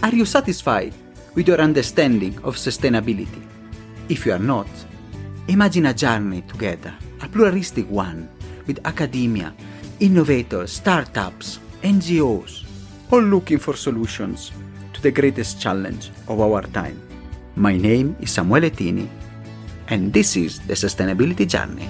Are you satisfied with your understanding of sustainability? If you are not, imagine a journey together, a pluralistic one, with academia, innovators, startups, NGOs, all looking for solutions to the greatest challenge of our time. My name is Samuele Tini, and this is the Sustainability Journey.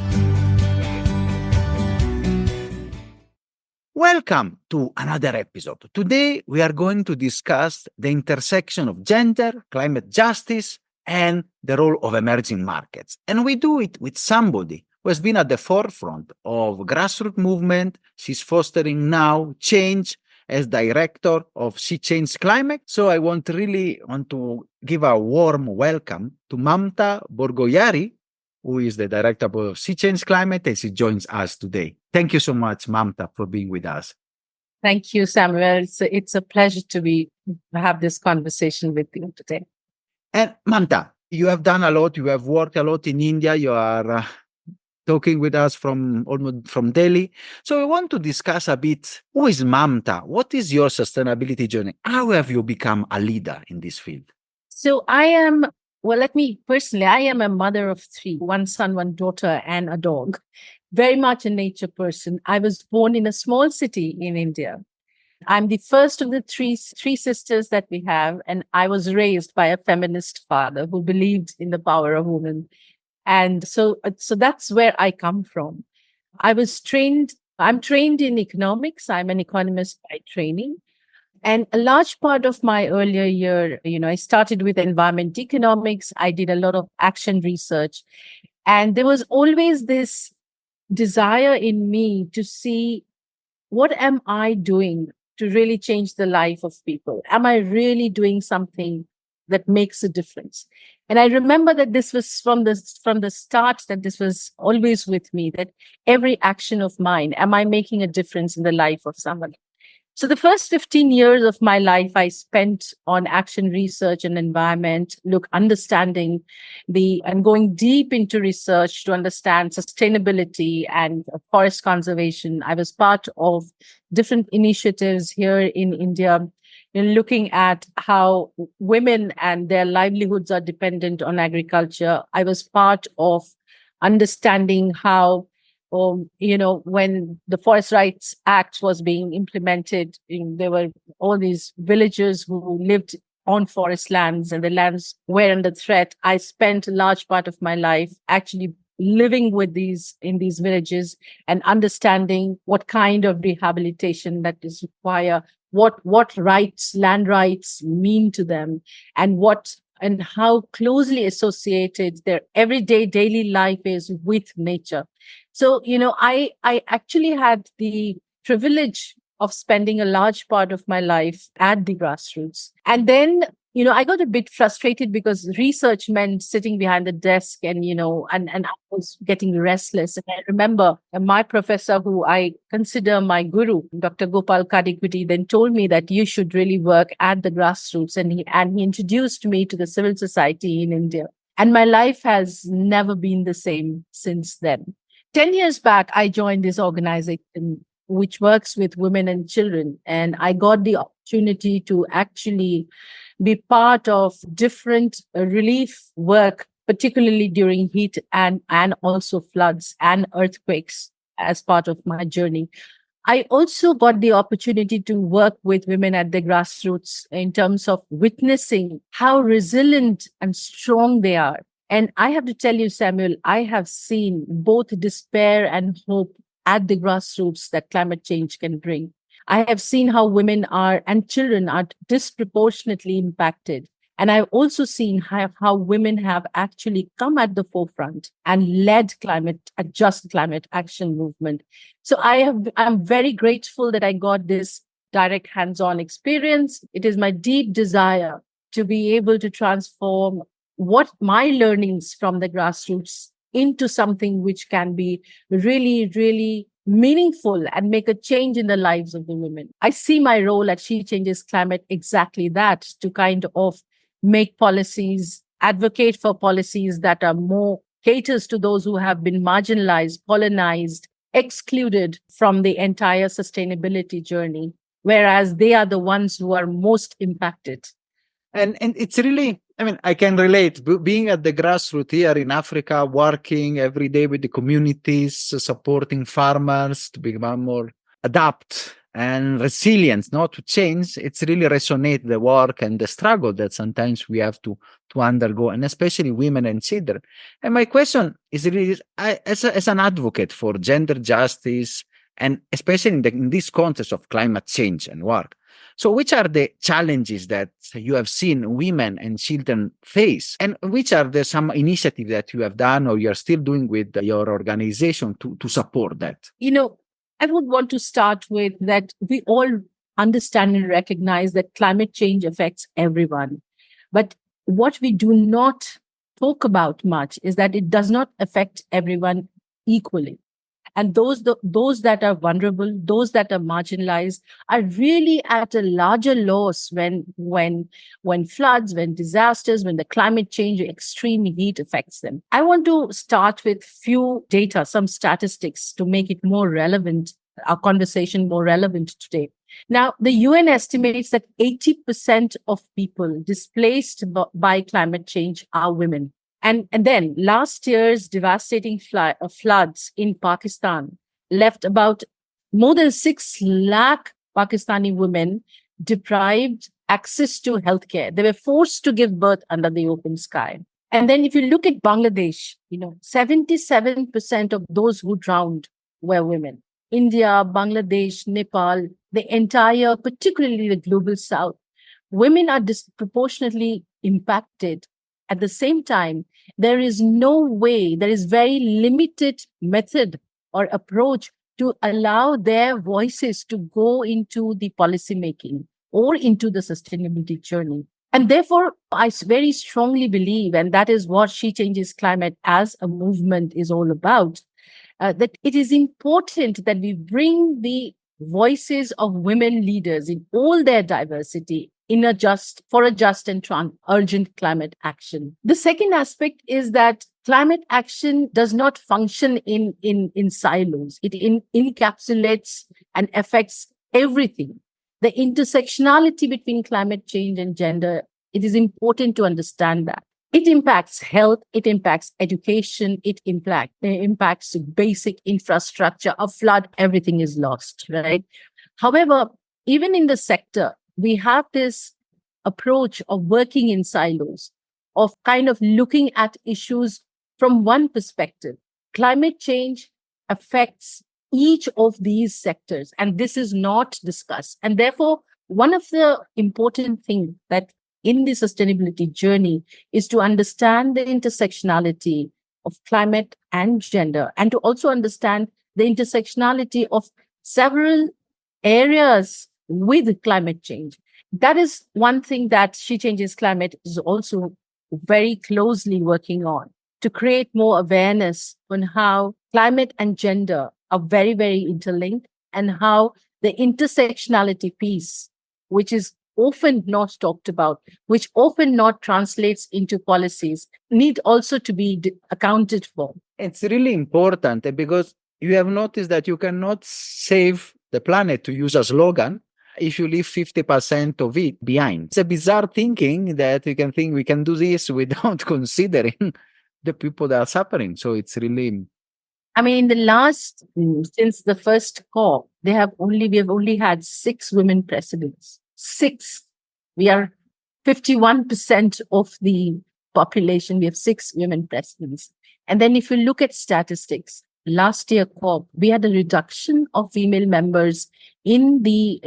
Welcome to another episode. Today, we are going to discuss the intersection of gender, climate justice, and the role of emerging markets. And we do it with somebody who has been at the forefront of grassroots movement. She's fostering now change as director of She Change Climate. So I want to give a warm welcome to Mamta Borgoyary, who is the director of She Change Climate, and she joins us today. Thank you so much, Mamta, for being with us. Thank you, Samuel. It's a pleasure to have this conversation with you today. And Mamta, you have done a lot. You have worked a lot in India. You are talking with us from Delhi. So we want to discuss a bit, who is Mamta? What is your sustainability journey? How have you become a leader in this field? So I am a mother of three, one son, one daughter, and a dog. Very much a nature person. I was born in a small city in India. I'm the first of the three sisters that we have, and I was raised by a feminist father who believed in the power of women. And so that's where I come from. I'm trained in economics. I'm an economist by training. And a large part of my earlier year, I started with environment economics. I did a lot of action research. And there was always this desire in me to see, what am I doing to really change the life of people? Am I really doing something that makes a difference? And I remember that this was from the start, that this was always with me, that every action of mine, am I making a difference in the life of someone? So the first 15 years of my life, I spent on action research and environment, understanding and going deep into research to understand sustainability and forest conservation. I was part of different initiatives here in India, looking at how women and their livelihoods are dependent on agriculture. I was part of understanding how when the Forest Rights Act was being implemented, there were all these villagers who lived on forest lands and the lands were under threat. I spent a large part of my life actually living in these villages and understanding what kind of rehabilitation that is required, what land rights mean to them, and how closely associated their everyday daily life is with nature. So, I actually had the privilege of spending a large part of my life at the grassroots. And then, I got a bit frustrated because research meant sitting behind the desk and I was getting restless. And I remember my professor, who I consider my guru, Dr. Gopal Kadikwiti, then told me that you should really work at the grassroots. And he introduced me to the civil society in India. And my life has never been the same since then. 10 years back, I joined this organization which works with women and children. And I got the opportunity to actually be part of different relief work, particularly during heat and also floods and earthquakes as part of my journey. I also got the opportunity to work with women at the grassroots in terms of witnessing how resilient and strong they are. And I have to tell you, Samuel, I have seen both despair and hope at the grassroots that climate change can bring. I have seen how women and children are disproportionately impacted. And I've also seen how women have actually come at the forefront and led just climate action movement. So I'm very grateful that I got this direct hands-on experience. It is my deep desire to be able to transform what my learnings from the grassroots into something which can be really, really meaningful and make a change in the lives of the women. I see my role at She Changes Climate exactly that, to kind of make policies, advocate for policies that are more caters to those who have been marginalized, colonized, excluded from the entire sustainability journey, whereas they are the ones who are most impacted. And it's really, I mean, I can relate being at the grassroots here in Africa, working every day with the communities, supporting farmers to become more adapt and resilient, not to change. It's really resonate the work and the struggle that sometimes we have to undergo, and especially women and children. And my question is really, as an advocate for gender justice, and especially in this context of climate change and work, so which are the challenges that you have seen women and children face? And which are the some initiatives that you have done or you're still doing with your organization to support that? I would want to start with that we all understand and recognize that climate change affects everyone. But what we do not talk about much is that it does not affect everyone equally. And those that are vulnerable, those that are marginalized, are really at a larger loss when floods, when disasters, when the climate change, extreme heat affects them. I want to start with few data, some statistics to make it more relevant, our conversation more relevant today. Now, the UN estimates that 80% of people displaced by climate change are women. And then last year's devastating floods in Pakistan left about more than 6 lakh Pakistani women deprived access to healthcare. They were forced to give birth under the open sky. And then if you look at Bangladesh, 77% of those who drowned were women. India, Bangladesh, Nepal, the entire, particularly the global south, women are disproportionately impacted. At the same time, there is no way, there is very limited method or approach to allow their voices to go into the policy making or into the sustainability journey. And therefore, I very strongly believe, and that is what She Changes Climate as a movement is all about, that it is important that we bring the voices of women leaders in all their diversity for a just and urgent climate action. The second aspect is that climate action does not function in silos. It encapsulates and affects everything. The intersectionality between climate change and gender, it is important to understand that. It impacts health, it impacts education, it impacts basic infrastructure. A flood, everything is lost, right? However, even in the sector, we have this approach of working in silos, of kind of looking at issues from one perspective. Climate change affects each of these sectors, and this is not discussed. And therefore, one of the important things that in the sustainability journey is to understand the intersectionality of climate and gender, and to also understand the intersectionality of several areas with climate change. That is one thing that She Changes Climate is also very closely working on, to create more awareness on how climate and gender are very, very interlinked, and how the intersectionality piece, which is often not talked about, which often not translates into policies, need also to be accounted for. It's really important because you have noticed that you cannot save the planet, to use a slogan, if you leave 50% of it behind. It's a bizarre thinking that you can think we can do this without considering the people that are suffering. So it's really... I mean, since the first COP, we have only had 6 women presidents. 6. We are 51% of the population. We have 6 women presidents. And then if you look at statistics, last year COP, we had a reduction of female members in the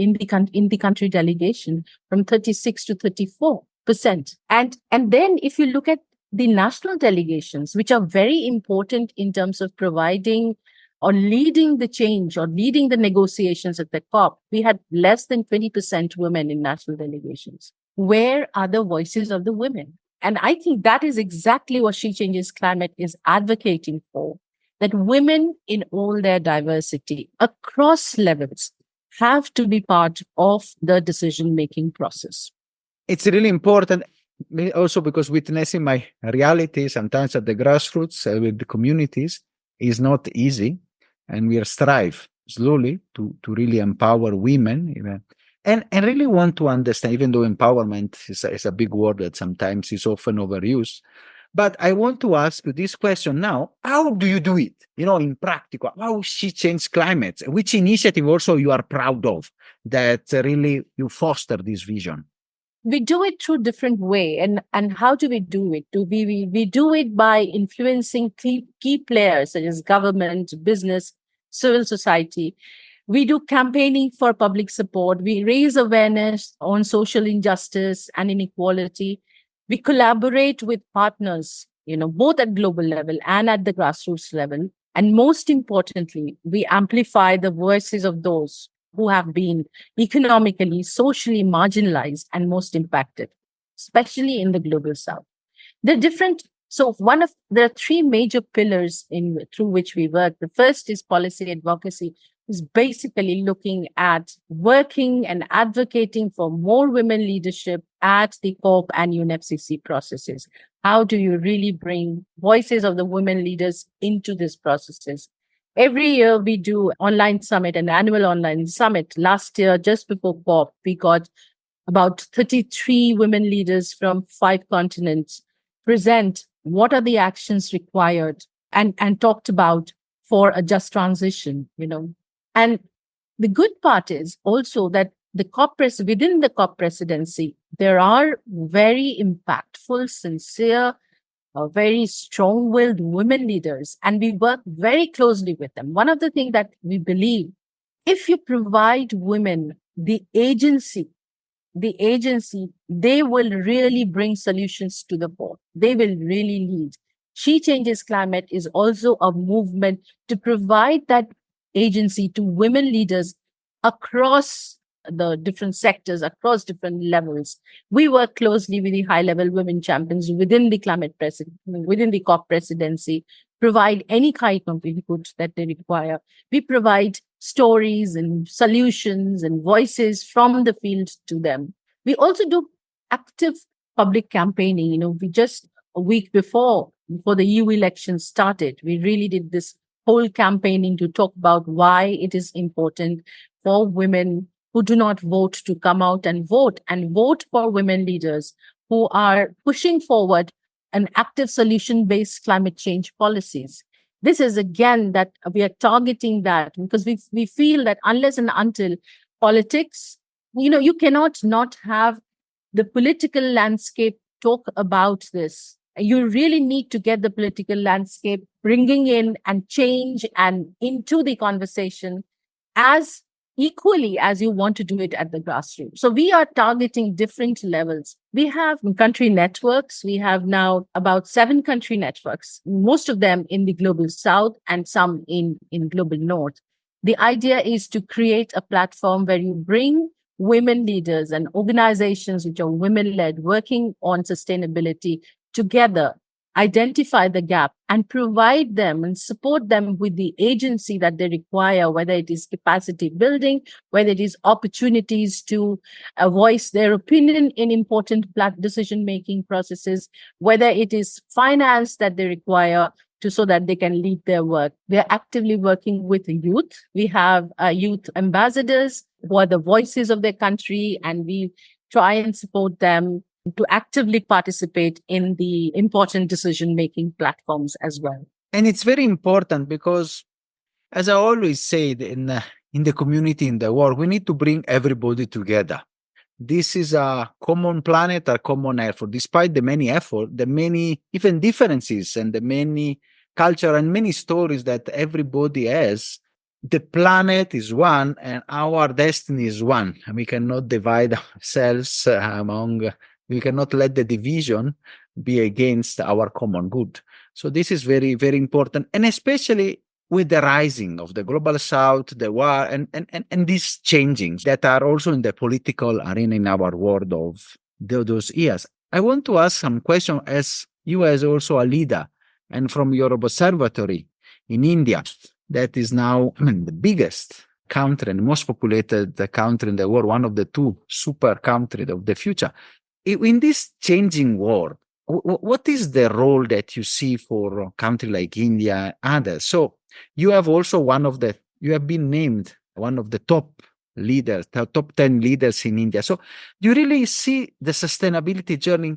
country delegation from 36 to 34%. And then if you look at the national delegations, which are very important in terms of providing or leading the change or leading the negotiations at the COP, we had less than 20% women in national delegations. Where are the voices of the women? And I think that is exactly what She Changes Climate is advocating for, that women in all their diversity across levels have to be part of the decision-making process. It's really important also because witnessing my reality sometimes at the grassroots with the communities is not easy. And we strive slowly to really empower women. And I really want to understand, even though empowerment is a big word that sometimes is often overused, but I want to ask you this question now. How do you do it? In practical, how she change climate? Which initiative also you are proud of that really you foster this vision? We do it through different way. And how do we do it? We do it by influencing key players such as government, business, civil society. We do campaigning for public support. We raise awareness on social injustice and inequality. We collaborate with partners, both at global level and at the grassroots level. And most importantly, we amplify the voices of those who have been economically, socially marginalized and most impacted, especially in the global south. They're different. So there are three major pillars through which we work. The first is policy advocacy, is basically looking at working and advocating for more women leadership at the COP and UNFCCC processes. How do you really bring voices of the women leaders into these processes? Every year we do online summit, an annual online summit. Last year, just before COP, we got about 33 women leaders from 5 continents present what are the actions required and talked about for a just transition. And the good part is also that within the COP presidency, there are very impactful, sincere, very strong-willed women leaders, and we work very closely with them. One of the things that we believe, if you provide women the agency, they will really bring solutions to the fore. They will really lead. She Changes Climate is also a movement to provide that agency to women leaders across the different sectors, across different levels. We work closely with the high-level women champions within the within the COP presidency, provide any kind of input that they require. We provide stories and solutions and voices from the field to them. We also do active public campaigning. We just a week before the EU elections started, we really did this whole campaigning to talk about why it is important for women who do not vote to come out and vote for women leaders who are pushing forward an active solution-based climate change policies. This is again that we are targeting that because we feel that unless and until politics, you cannot not have the political landscape talk about this. You really need to get the political landscape bringing in and change and into the conversation as equally as you want to do it at the grassroots. So we are targeting different levels. We have country networks. We have now about 7 country networks, most of them in the global south and some in global north. The idea is to create a platform where you bring women leaders and organizations which are women-led working on sustainability together, identify the gap and provide them and support them with the agency that they require, whether it is capacity building, whether it is opportunities to voice their opinion in important decision-making processes, whether it is finance that they require so that they can lead their work. We are actively working with youth. We have youth ambassadors who are the voices of their country, and we try and support them to actively participate in the important decision-making platforms as well. And it's very important because, as I always say, in the community, in the world, we need to bring everybody together. This is a common planet, a common effort. Despite the many efforts, the many even differences, and the many culture and many stories that everybody has, the planet is one, and our destiny is one. And we cannot divide ourselves among. We cannot let the division be against our common good. So this is very, very important, and especially with the rising of the global south, the war, and these changings that are also in the political arena in our world of those years. I want to ask some question as you as also a leader and from your observatory in India, that is now the biggest country and most populated country in the world, one of the 2 super countries of the future. In this changing world, what is the role that you see for a country like India and others? So you have also you have been named one of the top leaders, the top 10 leaders in India. So do you really see the sustainability journey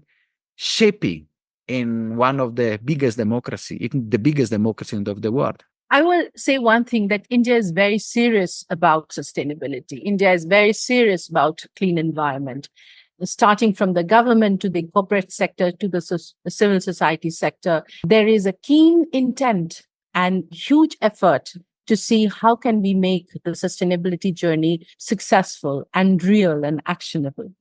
shaping in one of the biggest democracy, in the biggest democracy of the world? I will say one thing, that India is very serious about sustainability. India is very serious about clean environment, starting from the government to the corporate sector to the civil society sector. There is a keen intent and huge effort to see how can we make the sustainability journey successful and real and actionable.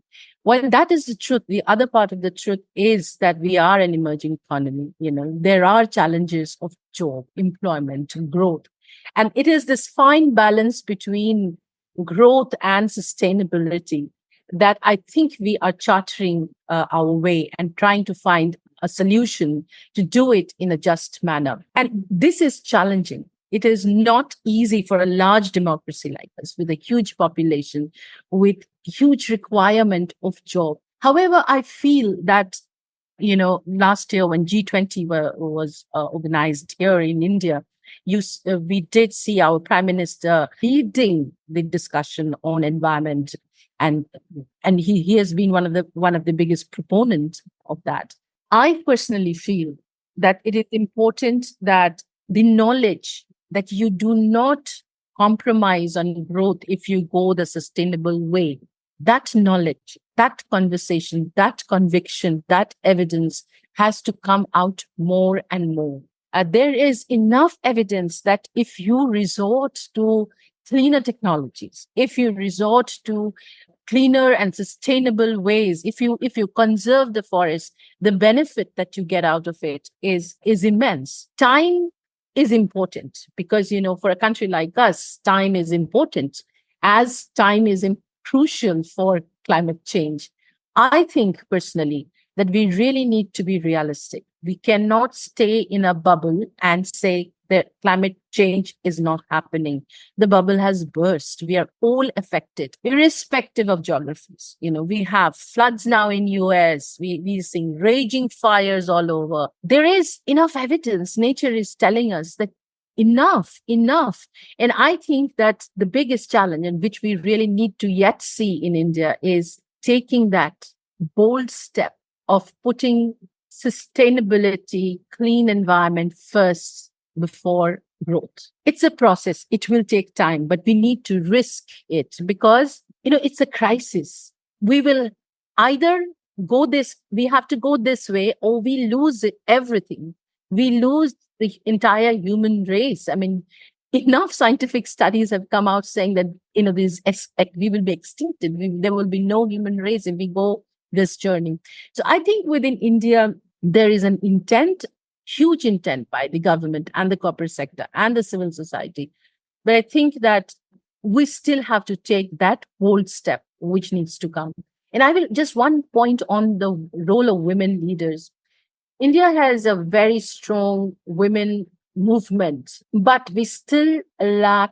Well, that is the truth. The other part of the truth is that we are an emerging economy. There are challenges of job, employment, growth. And it is this fine balance between growth and sustainability that I think we are chartering our way and trying to find a solution to do it in a just manner. And this is challenging. It is not easy for a large democracy like us, with a huge population, with huge requirement of job. However, I feel that, last year when G20 was organized here in India, we did see our Prime Minister leading the discussion on environment, and he has been one of the biggest proponents of that. I personally feel that it is important that the knowledge that you do not compromise on growth if you go the sustainable way, that knowledge, that conversation, that conviction, that evidence has to come out more and more. There is enough evidence that if you resort to cleaner technologies, if you resort to cleaner and sustainable ways, if you conserve the forest, the benefit that you get out of it is immense. Time is important because, for a country like us, time is important, as time is crucial for climate change. I think personally that we really need to be realistic. We cannot stay in a bubble and say that climate change is not happening. The bubble has burst. We are all affected, irrespective of geographies. We have floods now in US. We're seeing raging fires all over. There is enough evidence. Nature is telling us that enough. And I think that the biggest challenge, and which we really need to yet see in India, is taking that bold step of putting sustainability, clean environment first before growth. It's a process. It will take time, but we need to risk it because, it's a crisis. We will either we have to go this way, or we lose everything. We lose the entire human race. I mean, enough scientific studies have come out saying that, we will be extincted. There will be no human race if we go this journey. So I think within India, there is an intent, huge intent by the government and the corporate sector and the civil society. But I think that we still have to take that bold step, which needs to come. And I will just one point on the role of women leaders. India has a very strong women movement, but we still lack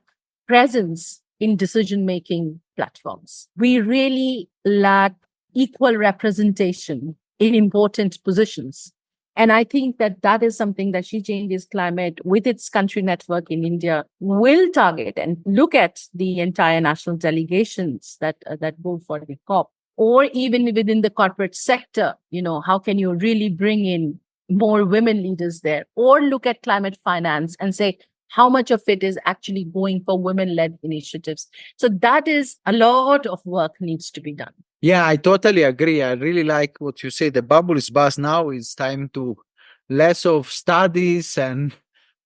presence in decision-making platforms. We really lack equal representation in important positions. And I think that is something that She Changes Climate, with its country network in India, will target and look at the entire national delegations that go for the COP, or even within the corporate sector. How can you really bring in more women leaders there, or look at climate finance and say, how much of it is actually going for women-led initiatives? So that is a lot of work needs to be done. Yeah, I totally agree. I really like what you say. The bubble is burst now. It's time to less of studies and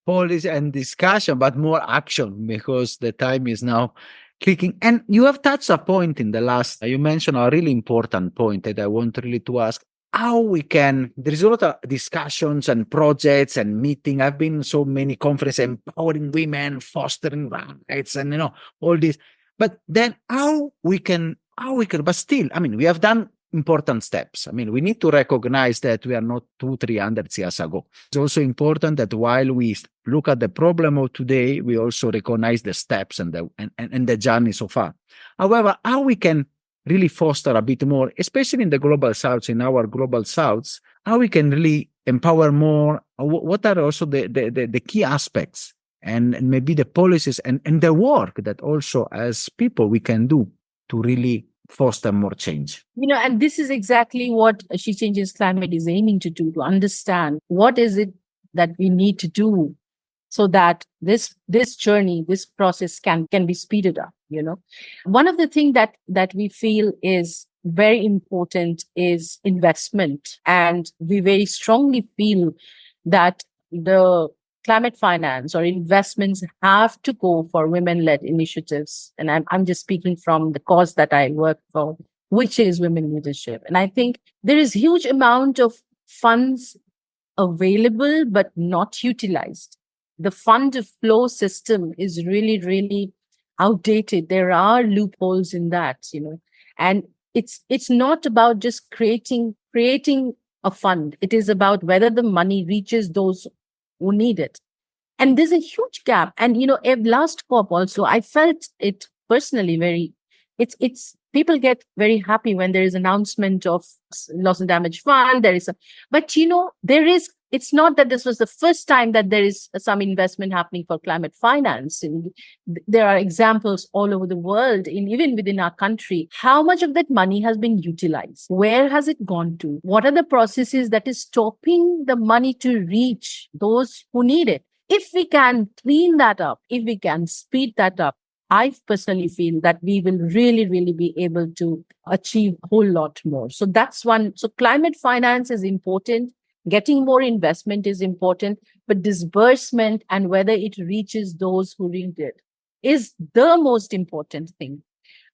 policy and discussion, but more action, because the time is now clicking. And you have touched a point in the last, you mentioned a really important point that I want really to ask. How we can, there is a lot of discussions and projects and meeting. I've been in so many conferences, empowering women, fostering rights, and all this. But then how we can, but still, we have done important steps. We need to recognize that we are not 200-300 years ago. It's also important that while we look at the problem of today, we also recognize the steps and the journey so far. However, how we can really foster a bit more, especially in the global south, in our global souths, how we can really empower more. What are also the key aspects and maybe the policies and the work that also as people we can do to really foster more change. And this is exactly what She Changes Climate is aiming to do, to understand what is it that we need to do so that this journey, this process can be speeded up. One of the things that we feel is very important is investment, and we very strongly feel that the climate finance or investments have to go for women-led initiatives. And I'm just speaking from the cause that I work for, which is women leadership. And I think there is huge amount of funds available but not utilized. The fund flow system is really, really outdated. There are loopholes in that. And it's not about just creating a fund. It is about whether the money reaches those who need it. And there's a huge gap. And at last COP also, I felt it personally very, it's people get very happy when there is announcement of loss and damage fund. But it's not that this was the first time that there is some investment happening for climate finance. And there are examples all over the world, even within our country. How much of that money has been utilized? Where has it gone to? What are the processes that is stopping the money to reach those who need it? If we can clean that up, if we can speed that up, I personally feel that we will really, really be able to achieve a whole lot more. So that's one. So climate finance is important. Getting more investment is important, but disbursement and whether it reaches those who need it is the most important thing.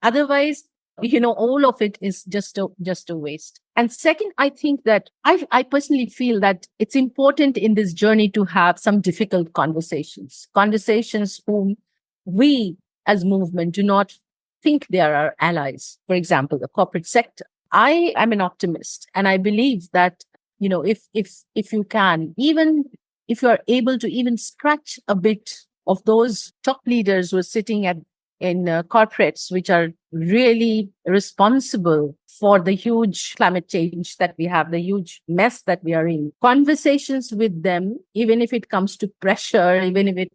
Otherwise, all of it is just a waste. And second, I think that I personally feel that it's important in this journey to have some difficult conversations whom we as movement do not think they are our allies. For example, the corporate sector. I am an optimist, and I believe that if you can, even if you are able to even scratch a bit of those top leaders who are sitting in corporates, which are really responsible for the huge climate change that we have, the huge mess that we are in. Conversations with them, even if it comes to pressure, even if it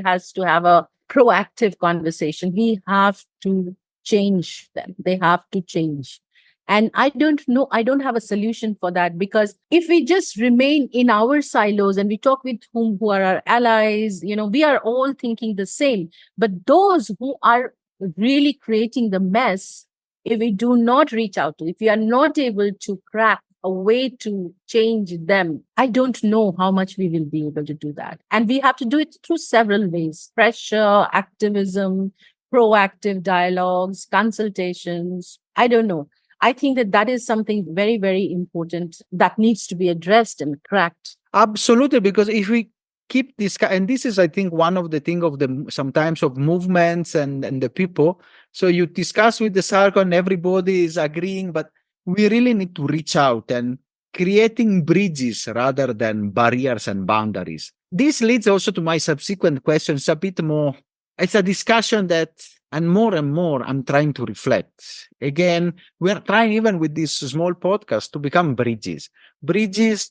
has to have a proactive conversation, we have to change them. They have to change. And I don't have a solution for that, because if we just remain in our silos and we talk with who are our allies, we are all thinking the same. But those who are really creating the mess, if we do not reach out to, if we are not able to crack a way to change them, I don't know how much we will be able to do that. And we have to do it through several ways: pressure, activism, proactive dialogues, consultations. I don't know. I think that is something very, very important that needs to be addressed and cracked. Absolutely, because if we keep this, and this is, I think, one of the things of the sometimes of movements and the people. So you discuss with the circle and everybody is agreeing, but we really need to reach out and creating bridges rather than barriers and boundaries. This leads also to my subsequent questions, a bit more. It's a discussion that, and more I'm trying to reflect. Again, we're trying, even with this small podcast, to become bridges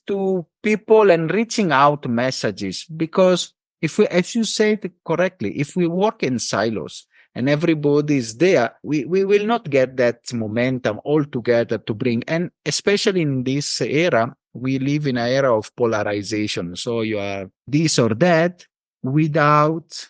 to people and reaching out messages. Because if we, as you said correctly, if we work in silos and everybody is there, we will not get that momentum all together to bring. And especially in this era, we live in an era of polarization. So you are this or that without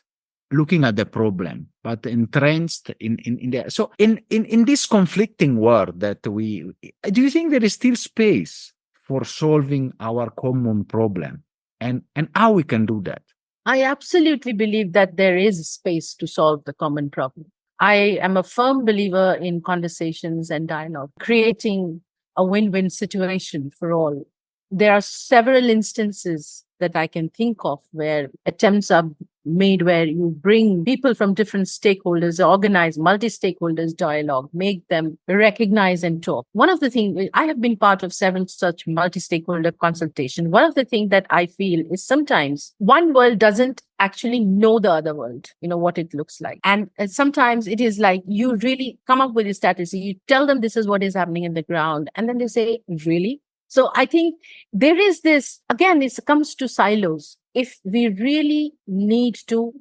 looking at the problem, but entrenched in there. So in this conflicting world that do you think there is still space for solving our common problem, and how we can do that? I absolutely believe that there is space to solve the common problem. I am a firm believer in conversations and dialogue, creating a win-win situation for all. There are several instances that I can think of where attempts are made where you bring people from different stakeholders, organize multi-stakeholders dialogue, make them recognize and talk. One of the things, I have been part of several such multi-stakeholder consultation. One of the things that I feel is sometimes one world doesn't actually know the other world, what it looks like. And sometimes it is like you really come up with a strategy, you tell them this is what is happening in the ground, and then they say, really? So I think there is this, again, it comes to silos. if we really need to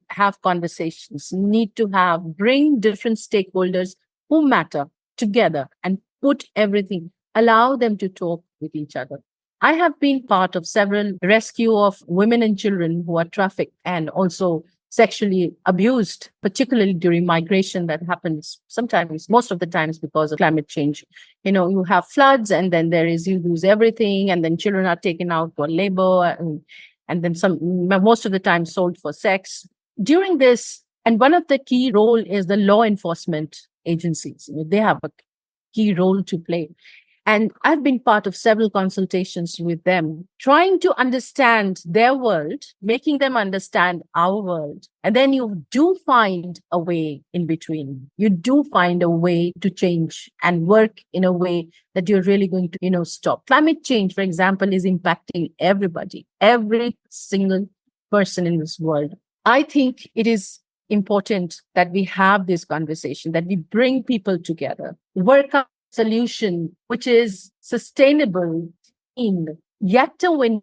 have conversations, need to bring different stakeholders who matter together and put everything, allow them to talk with each other. I have been part of several rescue of women and children who are trafficked and also sexually abused, particularly during migration that happens sometimes, most of the times because of climate change. You have floods and then you lose everything and then children are taken out for labor and then most of the time sold for sex. During this, and one of the key role is the law enforcement agencies. They have a key role to play. And I've been part of several consultations with them, trying to understand their world, making them understand our world. And then you do find a way in between. You do find a way to change and work in a way that you're really going to, stop. Climate change, for example, is impacting everybody, every single person in this world. I think it is important that we have this conversation, that we bring people together, work out solution which is sustainable in yet to win.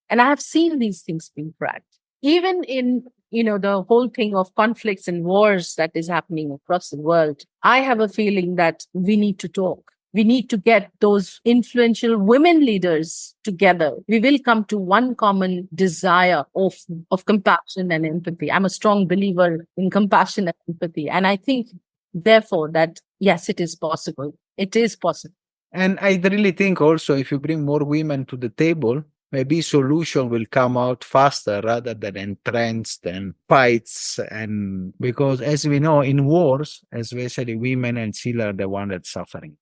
And I have seen these things being cracked. Even in the whole thing of conflicts and wars that is happening across the world, I have a feeling that we need to talk. We need to get those influential women leaders together. We will come to one common desire of compassion and empathy. I'm a strong believer in compassion and empathy. And I think, therefore, that yes, it is possible. It is possible. And I really think also if you bring more women to the table, maybe solution will come out faster rather than entrenched and fights. And because as we know, in wars, especially women and children are the one that's suffering.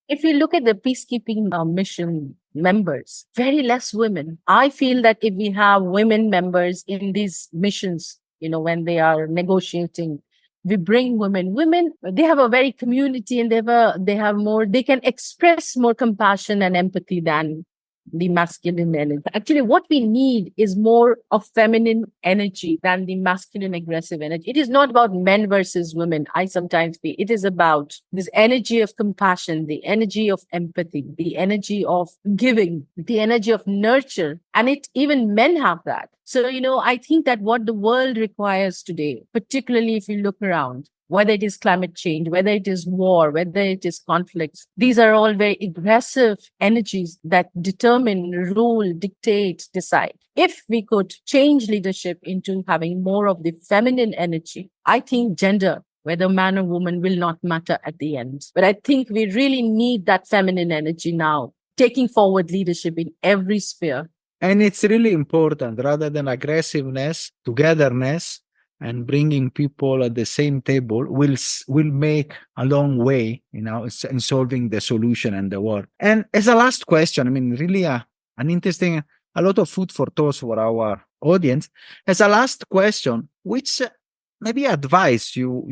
If you look at the peacekeeping mission members, very less women. I feel that if we have women members in these missions, when they are negotiating, we bring women, they have a very community and they can express more compassion and empathy than the masculine energy. Actually, what we need is more of feminine energy than the masculine aggressive energy. It is not about men versus women. I sometimes feel it is about this energy of compassion, the energy of empathy, the energy of giving, the energy of nurture. And even men have that. So, I think that what the world requires today, particularly if you look around, whether it is climate change, whether it is war, whether it is conflicts, these are all very aggressive energies that determine, rule, dictate, decide. If we could change leadership into having more of the feminine energy, I think gender, whether man or woman, will not matter at the end. But I think we really need that feminine energy now, taking forward leadership in every sphere. And it's really important, rather than aggressiveness, togetherness, and bringing people at the same table will make a long way, in solving the solution and the war. And as a last question, I mean, really an interesting, a lot of food for thought for our audience. As a last question, which maybe advice you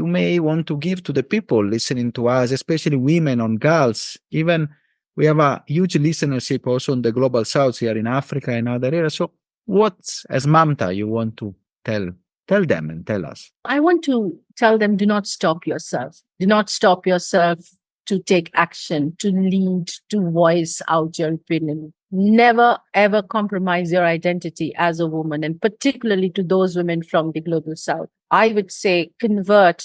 may want to give to the people listening to us, especially women and girls, even we have a huge listenership also in the global south here in Africa and other areas. So what, as Mamta, you want to tell them and tell us? I want to tell them, do not stop yourself. Do not stop yourself to take action, to lead, to voice out your opinion. Never, ever compromise your identity as a woman, and particularly to those women from the global south. I would say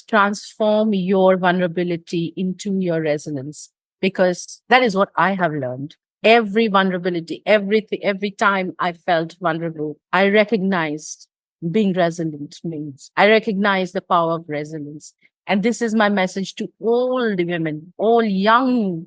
transform your vulnerability into your resonance, because that is what I have learned. Every vulnerability, every time I felt vulnerable, I recognized being resilient means. I recognize the power of resilience. And this is my message to all the women, all young,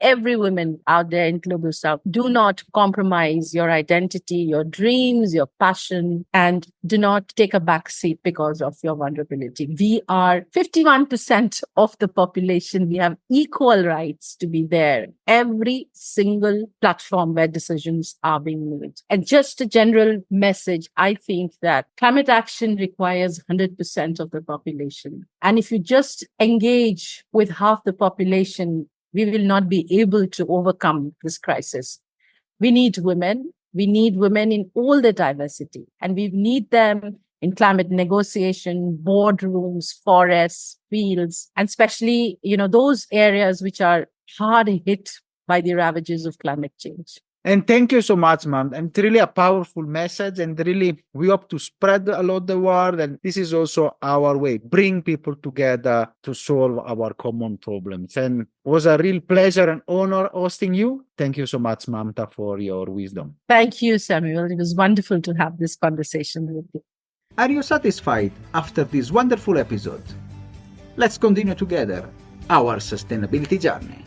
every woman out there in Global South. Do not compromise your identity, your dreams, your passion, and do not take a back seat because of your vulnerability. We are 51% of the population. We have equal rights to be there. Every single platform where decisions are being made. And just a general message, I think that climate action requires 100% of the population. And if you just engage with half the population, we will not be able to overcome this crisis. We need women. We need women in all the diversity. And we need them in climate negotiation, boardrooms, forests, fields, and especially, those areas which are hard hit by the ravages of climate change. And thank you so much, ma'am. And it's really a powerful message. And really, we hope to spread a lot the word. And this is also our way, bring people together to solve our common problems. And it was a real pleasure and honor hosting you. Thank you so much, Mamta, for your wisdom. Thank you, Samuel. It was wonderful to have this conversation with you. Are you satisfied after this wonderful episode? Let's continue together our sustainability journey.